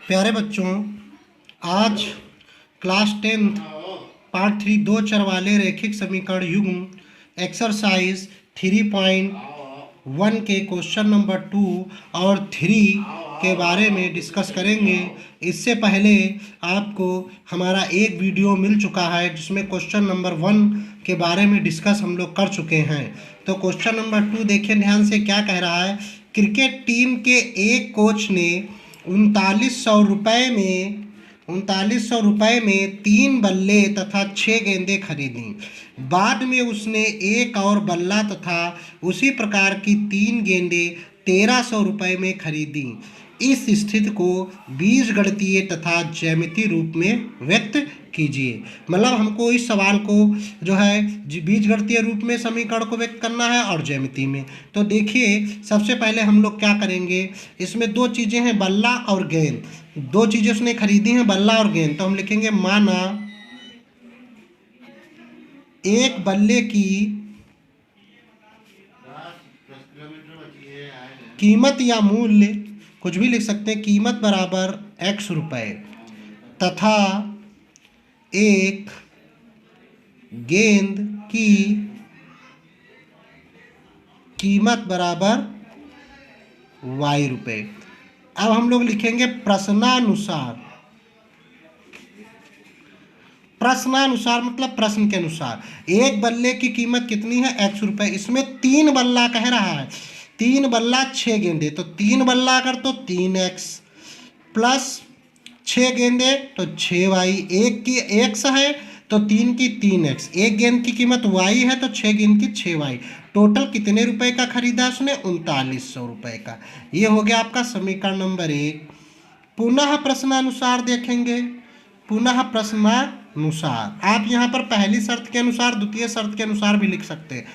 प्यारे बच्चों, आज क्लास 10 पार्ट 3 दो चर वाले रैखिक समीकरण युग्म एक्सरसाइज 3.1 के क्वेश्चन नंबर 2 और 3 के बारे में डिस्कस करेंगे। इससे पहले आपको हमारा एक वीडियो मिल चुका है जिसमें क्वेश्चन नंबर 1 के बारे में डिस्कस हम लोग कर चुके हैं। तो क्वेश्चन नंबर 2 देखिए ध्यान से, क्या कह रहा है। क्रिकेट टीम के एक कोच ने 3900 रुपये में 3 बल्ले तथा 6 गेंदें खरीदी। बाद में उसने एक और बल्ला तथा उसी प्रकार की 3 गेंदें 1300 रुपये में खरीदी। इस स्थिति को बीजगणितीय तथा ज्यामितीय रूप में व्यक्त कीजिए। मतलब हमको इस सवाल को जो है बीजगणितीय रूप में समीकरण को व्यक्त करना है और ज्यामिति में। तो देखिए, सबसे पहले हम लोग क्या करेंगे, इसमें दो चीज़ें हैं, बल्ला और गेंद। दो चीज़ें उसने खरीदी हैं, बल्ला और गेंद। तो हम लिखेंगे माना एक बल्ले की कीमत या मूल्य, कुछ भी लिख सकते हैं, कीमत बराबर x रुपये तथा एक गेंद की कीमत बराबर y रुपये। अब हम लोग लिखेंगे प्रश्नानुसार। प्रश्नानुसार मतलब प्रश्न के अनुसार। एक बल्ले की कीमत कितनी है, x रुपये। इसमें 3 बल्ला कह रहा है, 3 बल्ला 6 गेंदे, तो 3 बल्ला अगर तो 3x प्लस 6 गेंदे तो 6y। एक की x है तो 3 की 3x, एक गेंद की कीमत y है तो 6 गेंद की 6y। टोटल कितने रुपए का खरीदा उसने, 3900 रुपये का। ये हो गया आपका समीकरण नंबर 1। पुनः प्रश्नानुसार देखेंगे, पुनः प्रश्नानुसार आप यहाँ पर पहली शर्त के अनुसार, द्वितीय शर्त के अनुसार भी लिख सकते हैं।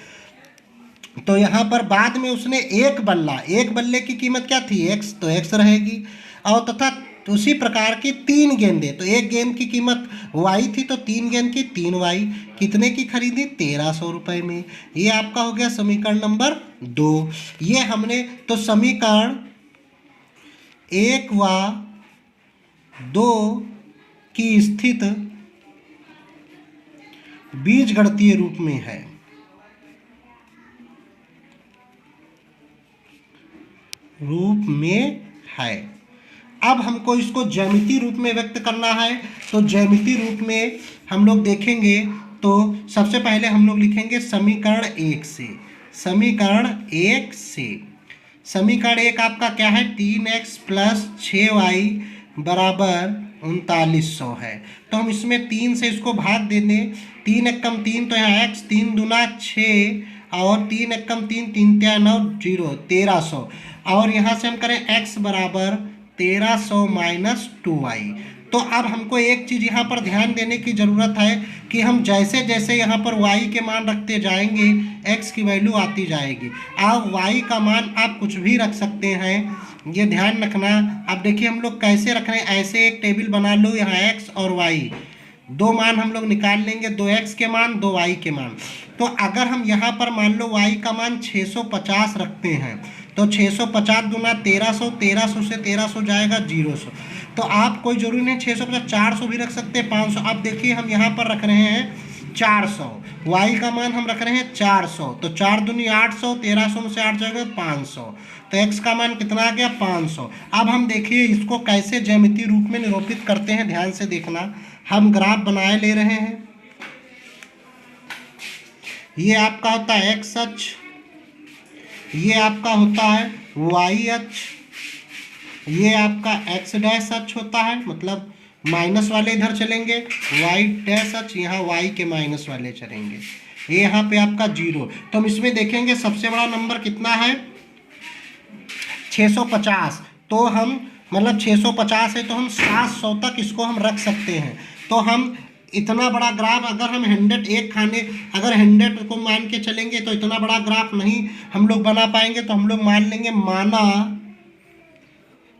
तो यहाँ पर बाद में उसने एक बल्ले की कीमत क्या थी, x, तो x रहेगी। और तथा उसी प्रकार की 3 गेंदे, तो एक गेंद की कीमत y थी तो 3 गेंद की 3y, कितने की खरीदी, 1300 रुपये में। ये आपका हो गया समीकरण नंबर 2। ये हमने तो समीकरण 1 व 2 की स्थिति बीजगणितीय रूप में है। अब हमको इसको ज्यामितीय रूप में व्यक्त करना है। तो ज्यामितीय रूप में हम लोग देखेंगे तो सबसे पहले हम लोग लिखेंगे समीकरण 1 से। समीकरण 1 आपका क्या है, 3x प्लस 6y बराबर 3900 है। तो हम इसमें 3 से इसको भाग दे दें। 3 एकम 3 तो यहाँ x, 3 दूना 6 और 3 एकम 3, 3 त्या 9, 0, 1300। और यहाँ से हम करें x बराबर 1300 माइनस 2y। तो अब हमको एक चीज़ यहाँ पर ध्यान देने की ज़रूरत है कि हम जैसे जैसे यहाँ पर y के मान रखते जाएंगे x की वैल्यू आती जाएगी। अब y का मान आप कुछ भी रख सकते हैं, ये ध्यान रखना। अब देखिए हम लोग कैसे रख रहे हैं, ऐसे एक टेबल बना लो, यहाँ x और y दो मान हम लोग निकाल लेंगे, 2x के मान 2y के मान। तो अगर हम यहाँ पर मान लो y का मान 650 रखते हैं तो 650 दूना 1300, 1300 से 1300 जाएगा 0। तो आप कोई जरूरी नहीं 650, 400 भी रख सकते हैं, 500। अब देखिए हम यहाँ पर रख रहे हैं 400, y का मान हम रख रहे हैं 400, तो 4 दूनी 800, 1300 में से 8 जाएगा 500। तो x का मान कितना आ गया, 500। अब हम देखिए इसको कैसे ज्यामितीय रूप में निरूपित करते हैं, ध्यान से देखना। हम ग्राफ बनाए ले रहे हैं। ये आपका होता है x अक्ष, ये आपका होता है y अक्ष, ये आपका x डैश अक्ष होता है, मतलब माइनस वाले इधर चलेंगे, y डैश अक्ष यहाँ y के माइनस वाले चलेंगे, ये यहाँ पे आपका 0। तो हम इसमें देखेंगे सबसे बड़ा नंबर कितना है, 650। तो हम मतलब 650 है तो हम 700 तक इसको हम रख सकते हैं। तो हम इतना बड़ा ग्राफ अगर हम 100 को मान के चलेंगे तो इतना बड़ा ग्राफ नहीं हम लोग बना पाएंगे। तो हम लोग मान लेंगे, माना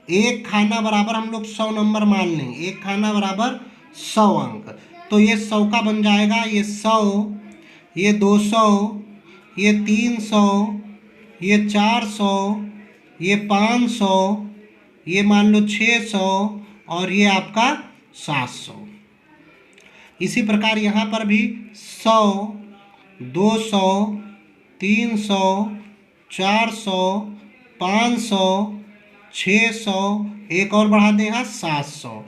एक खाना बराबर हम लोग 100 नंबर मान लेंगे, एक खाना बराबर 100 अंक। तो ये 100 का बन जाएगा, ये 100, ये 200, ये 300, ये 400, ये 500, ये मान लो 600 और ये आपका 700। इसी प्रकार यहाँ पर भी 100, 200, 300, 400, 500, 600, एक और बढ़ा दें यहाँ 700।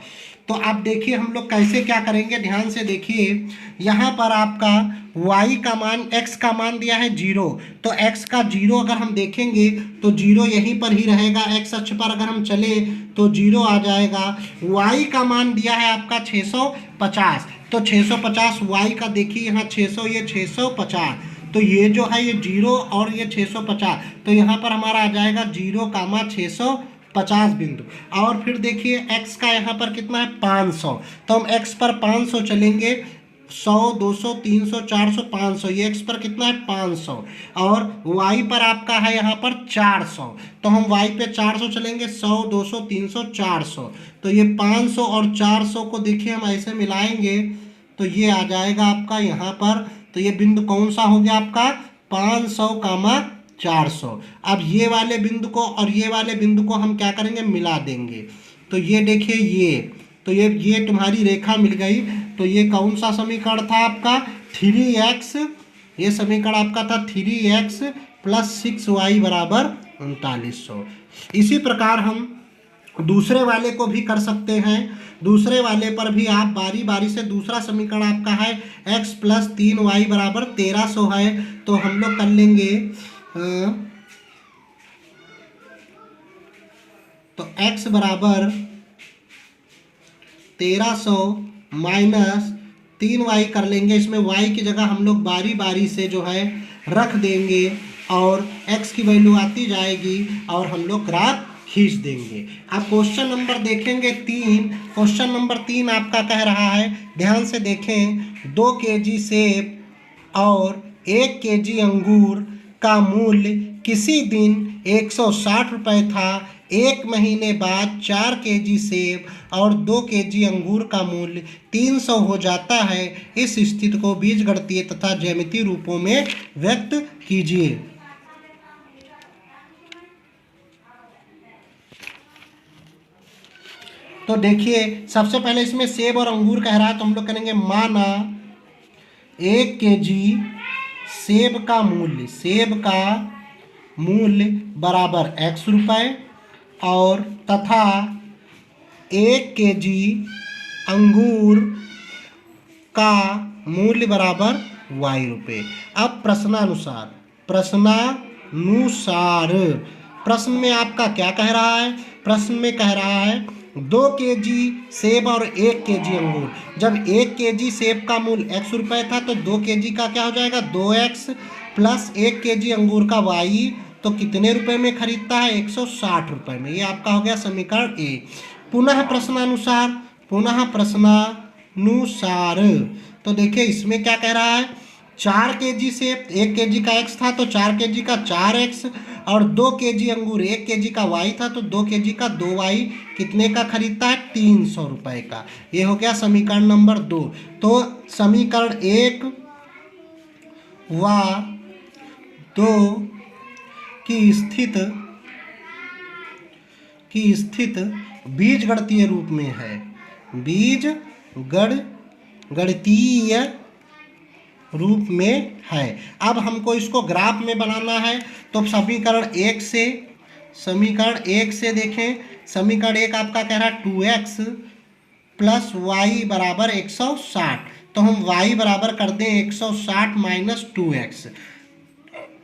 तो आप देखिए हम लोग कैसे क्या करेंगे, ध्यान से देखिए। यहाँ पर आपका y का मान, x का मान दिया है 0, तो x का 0 अगर हम देखेंगे तो 0 यहीं पर ही रहेगा। x अक्ष पर अगर हम चले तो 0 आ जाएगा। y का मान दिया है आपका 650, तो 650 y का देखिए यहाँ 600, ये 650, तो ये जो है ये 0 और ये 650, तो यहाँ पर हमारा आ जाएगा 0,650 बिंदु। और फिर देखिए x का यहाँ पर कितना है 500, तो हम x पर 500 चलेंगे, 100, 200, 300, 400, 500, ये x पर कितना है 500, और y पर आपका है यहाँ पर 400, तो हम y पे 400 चलेंगे, 100, 200, 300, 400, तो ये 500 और 400 को देखिए हम ऐसे मिलाएंगे तो ये आ जाएगा आपका यहाँ पर, तो ये बिंदु कौन सा हो गया आपका 500, 400। अब ये वाले बिंदु को और ये वाले बिंदु को हम क्या करेंगे, मिला देंगे, तो ये देखिए ये, तो ये तुम्हारी रेखा मिल गई। तो ये कौन सा समीकरण था आपका 3x, ये समीकरण आपका था 3x + 6y = 3900। इसी प्रकार हम दूसरे वाले को भी कर सकते हैं। दूसरे वाले पर भी आप बारी बारी से, दूसरा समीकरण आपका है x + 3y = 1300 है, तो हम लोग कर लेंगे तो x बराबर 1300 माइनस 3y कर लेंगे। इसमें y की जगह हम लोग बारी बारी से जो है रख देंगे और x की वैल्यू आती जाएगी और हम लोग ग्राफ खींच देंगे। अब क्वेश्चन नंबर देखेंगे 3। क्वेश्चन नंबर 3 आपका कह रहा है, ध्यान से देखें, 2 kg सेब और 1 kg अंगूर का मूल्य किसी दिन 160 रुपये था, 1 महीने बाद 4 kg सेब और 2 kg अंगूर का मूल्य 300 हो जाता है। इस स्थिति को बीजगणितीय तथा ज्यामितीय रूपों में व्यक्त कीजिए। तो देखिए सबसे पहले इसमें सेब और अंगूर कह रहा है, तो हम लोग करेंगे माना 1 kg सेब का मूल्य बराबर x रुपये और तथा 1 kg अंगूर का मूल्य बराबर y रुपये। अब प्रश्नानुसार प्रश्न में आपका क्या कह रहा है, प्रश्न में कह रहा है 2 kg सेब और 1 kg अंगूर। जब 1 kg सेब का मूल्य x रुपये था तो 2 kg का क्या हो जाएगा 2x प्लस 1 kg अंगूर का y, तो कितने रुपए में खरीदता है 160 रुपये में। ये आपका हो गया समीकरण ए। पुनः प्रश्नानुसार तो देखिए इसमें क्या कह रहा है, 4 kg सेब, 1 kg का x था तो 4 kg का 4x और 2 kg अंगूर 1 kg का y था तो 2 kg का 2y कितने का खरीदता है 300 रुपये का। ये हो गया समीकरण नंबर 2। तो समीकरण 1 व 2 की स्थिति बीजगणितीय रूप में है, गणितीय रूप में है। अब हमको इसको ग्राफ में बनाना है, तो समीकरण 1 से देखें, समीकरण 1 आपका कह रहा है 2x प्लस y बराबर 160, तो हम y बराबर कर दें 160 माइनस 2x।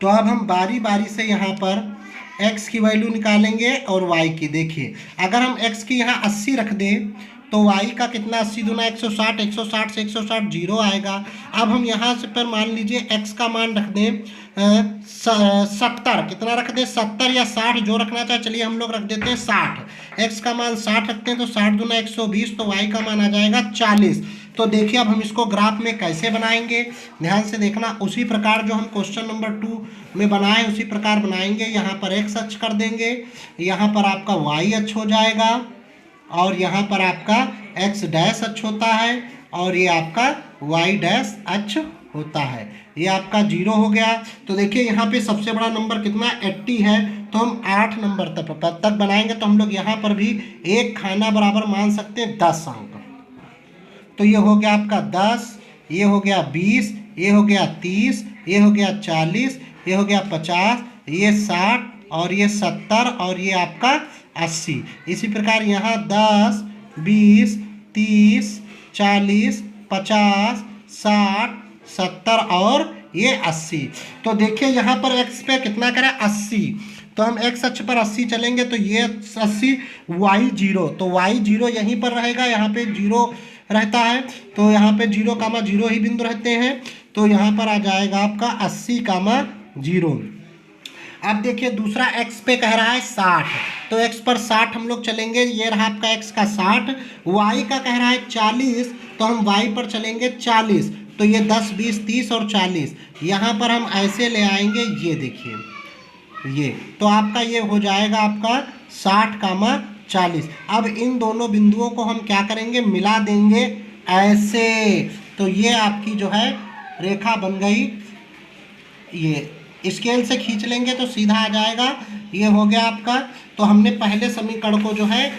तो अब हम बारी बारी से यहाँ पर x की वैल्यू निकालेंगे और y की। देखिए अगर हम x की यहाँ 80 रख दें तो y का कितना 80 दूना 160, 160 से 160 0 आएगा। अब हम यहाँ से पर मान लीजिए x का मान रख दें 70, कितना रख दें 70 या 60 जो रखना चाहे, चलिए हम लोग रख देते हैं 60। x का मान 60 रखते हैं तो 60 दूना 120, तो y का मान आ जाएगा 40। तो देखिए अब हम इसको ग्राफ में कैसे बनाएंगे, ध्यान से देखना। उसी प्रकार जो हम क्वेश्चन नंबर 2 में बनाए उसी प्रकार बनाएंगे। यहाँ पर x अक्ष कर देंगे, यहाँ पर आपका y अक्ष हो जाएगा और यहाँ पर आपका x डैश अक्ष होता है और ये आपका y डैश अक्ष होता है। ये आपका 0 हो गया। तो देखिए यहाँ पे सबसे बड़ा नंबर कितना 80 है, तो हम 8 नंबर तक बनाएंगे। तो हम लोग यहाँ पर भी एक खाना बराबर मान सकते हैं 10 अंक। तो ये हो गया आपका 10, ये हो गया 20, ये हो गया 30, ये हो गया 40, ये हो गया 50, ये 60 और ये 70 और ये आपका 80। इसी प्रकार यहाँ 10, 20, 30, 40, 50, 60, 70 और ये 80। तो देखिए यहाँ पर x पे कितना करें 80, तो हम x अक्ष पर 80 चलेंगे तो ये 80, y 0, तो y 0 यहीं पर रहेगा, यहाँ पे 0 रहता है, तो यहाँ पे 0,0 ही बिंदु रहते हैं। तो यहाँ पर आ जाएगा आपका 80,0। अब देखिए दूसरा x पे कह रहा है 60, तो x पर 60 हम लोग चलेंगे, ये रहा आपका x का 60। y का कह रहा है 40, तो हम y पर चलेंगे 40, तो ये 10, 20, 30 और 40 यहाँ पर हम ऐसे ले आएंगे, ये देखिए ये, तो आपका ये हो जाएगा आपका 60,40। अब इन दोनों बिंदुओं को हम क्या करेंगे, मिला देंगे ऐसे, तो ये आपकी जो है रेखा बन गई। ये स्केल से खींच लेंगे तो सीधा आ जाएगा, ये हो गया आपका। तो हमने पहले समीकरण को जो है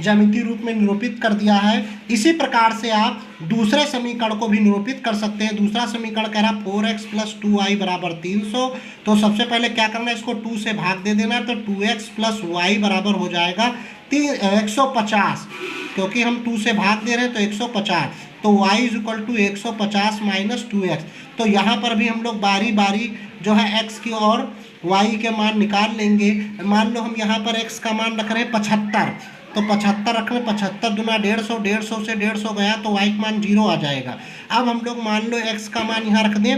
ज्यामितीय रूप में निरूपित कर दिया है। इसी प्रकार से आप दूसरे समीकरण को भी निरूपित कर सकते हैं। दूसरा समीकरण कह रहा 4x + 2y = 300। तो सबसे पहले क्या करना है, इसको 2 से भाग दे देना, तो 2x + y बराबर हो जाएगा 150, क्योंकि हम 2 से भाग दे रहे हैं तो 150, तो y = 150 - 2x। तो यहाँ पर भी हम लोग बारी बारी जो है x की और y के मान निकाल लेंगे। मान लो हम यहाँ पर x का मान रख रहे हैं 75, तो 75 रख रहे हैं, 75 दूना 150, 150 से 150 गया तो y का मान 0 आ जाएगा। अब हम लोग मान लो x का मान यहाँ रख दें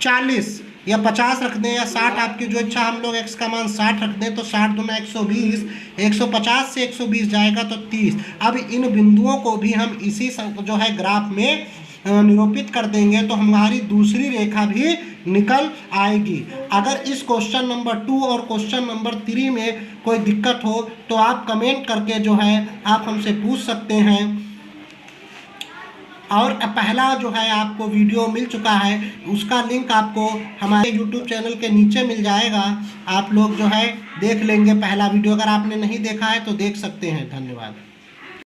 40 या 50 रख दें या 60, आपकी जो इच्छा। हम लोग x का मान 60 रख दें, तो 60 दूना 120, 150 से 120 जाएगा तो 30। अब इन बिंदुओं को भी हम इसी जो है ग्राफ में निरूपित कर देंगे, तो हमारी दूसरी रेखा भी निकल आएगी। अगर इस क्वेश्चन नंबर 2 और क्वेश्चन नंबर 3 में कोई दिक्कत हो तो आप कमेंट करके जो है आप हमसे पूछ सकते हैं। और पहला जो है आपको वीडियो मिल चुका है, उसका लिंक आपको हमारे YouTube चैनल के नीचे मिल जाएगा। आप लोग जो है देख लेंगे पहला वीडियो, अगर आपने नहीं देखा है तो देख सकते हैं। धन्यवाद।